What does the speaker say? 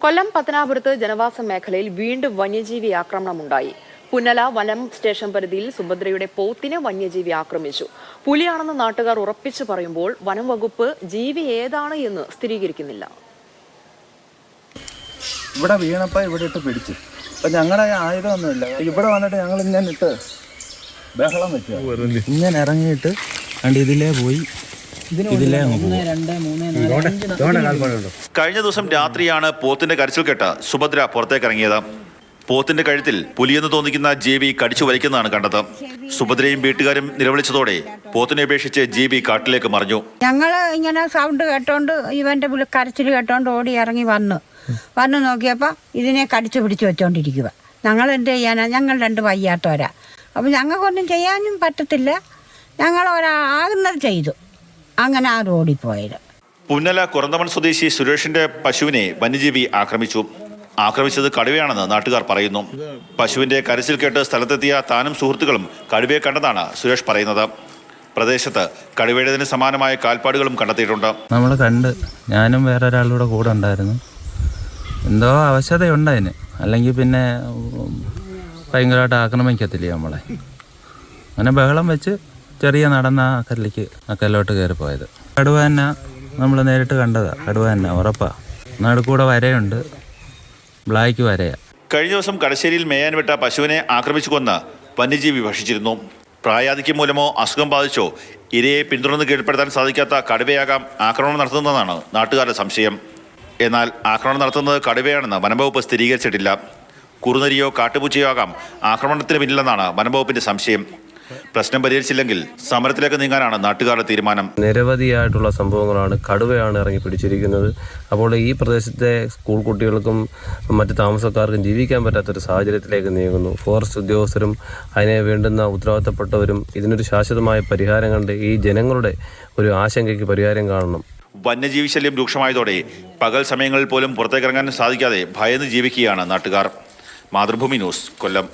കൊല്ലം പത്തനാപുരത്ത് ജനവാസ മേഖലയിൽ വീണ്ടും വന്യജീവി ആക്രമണമുണ്ടായി. പുന്നല വനം സ്റ്റേഷൻ പരിധിയിൽ സുഭദ്രയുടെ പോത്തിനെ വന്യജീവി ആക്രമിച്ചു. പുലിയാണെന്ന് നാട്ടുകാർ ഉറപ്പിച്ചു പറയുമ്പോൾ വനം വകുപ്പ് ജീവി ഏതാണ് എന്ന് സ്ഥിരീകരിക്കുന്നില്ല. ഇവിടെ വീണപ്പോൾ ഇവിടെ ഇട്ട് പിടിച്ചു. അപ്പം ഞങ്ങളുടെ ആയുധമൊന്നുമില്ല. ഇവിടെ വന്നിട്ട് ഞങ്ങൾ ഇങ്ങനെ ഇട്ട് ബഹളം വെക്കുക. ഇങ്ങനെ ഇറങ്ങിയിട്ട് ഇതിലേ പോയി കഴിഞ്ഞ ദിവസം രാത്രിയാണ് പോത്തിന്റെ കരച്ചിൽ കേട്ട് സുഭദ്ര പുറത്തേക്കിറങ്ങിയത്. പോത്തിന്റെ കഴുത്തിൽ പുലിയെന്ന് തോന്നിക്കുന്ന ജീവി കടിച്ചു വലിക്കുന്നതാണ് കണ്ടത്. സുഭദ്രയും വീട്ടുകാരും നിലവിളിച്ചതോടെ പോത്തിനെ ഉപേക്ഷിച്ച് ജീവി കാട്ടിലേക്ക് മറിഞ്ഞു. ഞങ്ങൾ ഇങ്ങനെ സൗണ്ട് കേട്ടോണ്ട് ഇവന്റെ കരച്ചിൽ കേട്ടോണ്ട് ഓടി ഇറങ്ങി വന്നു നോക്കിയപ്പോൾ ഇതിനെ കടിച്ചു പിടിച്ചു വെച്ചോണ്ടിരിക്കുക. ഞങ്ങൾ എന്ത് ചെയ്യാനാ? ഞങ്ങൾ രണ്ട് വയ്യാത്തവരാ. അപ്പം ഞങ്ങൾക്കൊന്നും ചെയ്യാനും പറ്റത്തില്ല. ഞങ്ങൾ ആകുന്നത് ചെയ്തു. അങ്ങനെ ആ റോഡിൽ പോയത്. പുന്നല കുറന്തമൺ സ്വദേശി സുരേഷിന്റെ പശുവിനെ വന്യജീവി ആക്രമിച്ചത് കടുവയാണെന്ന് നാട്ടുകാർ പറയുന്നു. പശുവിന്റെ കരച്ചിൽ കേട്ട് സ്ഥലത്തെത്തിയ താനും സുഹൃത്തുക്കളും കടുവയെ കണ്ടതാണ് സുരേഷ് പറയുന്നത്. പ്രദേശത്ത് കടുവയുടേതിന് സമാനമായ കാൽപ്പാടുകളും കണ്ടെത്തിയിട്ടുണ്ട്. നമ്മൾ കണ്ട്, ഞാനും വേറൊരാളുടെ കൂടെ ഉണ്ടായിരുന്നു. എന്തോ അവശതയുണ്ട് അതിന്, അല്ലെങ്കിൽ പിന്നെ ഭയങ്കരമായിട്ട് ആക്രമിക്കത്തില്ലേ നമ്മളെ. അങ്ങനെ ബഹളം വെച്ച് ചെറിയ നടന്ന അക്കല്ലോട്ട് കയറി പോയത്. കടുവ തന്നെ നമ്മൾ നേരിട്ട് കണ്ടതാ. കടുവ തന്നെ ഉറപ്പാ. നടുക്കൂടെ വരയുണ്ട്, ബ്ലാക്ക് വരയാ. കഴിഞ്ഞ ദിവസം കടശ്ശേരിയിൽ മേയാൻ വിട്ട പശുവിനെ ആക്രമിച്ചു കൊന്ന് വന്യജീവി ഭക്ഷിച്ചിരുന്നു. പ്രായാധിക്യം മൂലമോ അസുഖം ബാധിച്ചോ ഇരയെ പിന്തുടർന്ന് കീഴ്പ്പെടുത്താൻ സാധിക്കാത്ത കടുവയാകാം ആക്രമണം നടത്തുന്നതെന്നാണ് നാട്ടുകാരുടെ സംശയം. എന്നാൽ ആക്രമണം നടത്തുന്നത് കടുവയാണെന്ന് വനംവകുപ്പ് സ്ഥിരീകരിച്ചിട്ടില്ല. കുറുനരിയോ കാട്ടുപൂച്ചയോ ആകാം ആക്രമണത്തിന് പിന്നിലെന്നാണ് വനംവകുപ്പിന്റെ സംശയം. പ്രശ്നം പരിഹരിച്ചില്ലെങ്കിൽ സമരത്തിലേക്ക് നീങ്ങാനാണ് നാട്ടുകാരുടെ തീരുമാനം. നിരവധിയായിട്ടുള്ള സംഭവങ്ങളാണ് കടുവയാണ് ഇറങ്ങി പിടിച്ചിരിക്കുന്നത്. അപ്പോൾ ഈ പ്രദേശത്തെ സ്കൂൾ കുട്ടികൾക്കും മറ്റ് താമസക്കാർക്കും ജീവിക്കാൻ പറ്റാത്തൊരു സാഹചര്യത്തിലേക്ക് നീങ്ങുന്നു. ഫോറസ്റ്റ് ഉദ്യോഗസ്ഥരും അതിനെ വേണ്ടുന്ന ഉത്തരവാദിത്തപ്പെട്ടവരും ഇതിനൊരു ശാശ്വതമായ പരിഹാരം കണ്ട് ഈ ജനങ്ങളുടെ ഒരു ആശങ്കയ്ക്ക് പരിഹാരം കാണണം. വന്യജീവി ശല്യം രൂക്ഷമായതോടെ പകൽ സമയങ്ങളിൽ പോലും പുറത്തേക്കിറങ്ങാൻ സാധിക്കാതെ ഭയന്ന് ജീവിക്കുകയാണ് നാട്ടുകാർ. മാതൃഭൂമി ന്യൂസ്, കൊല്ലം.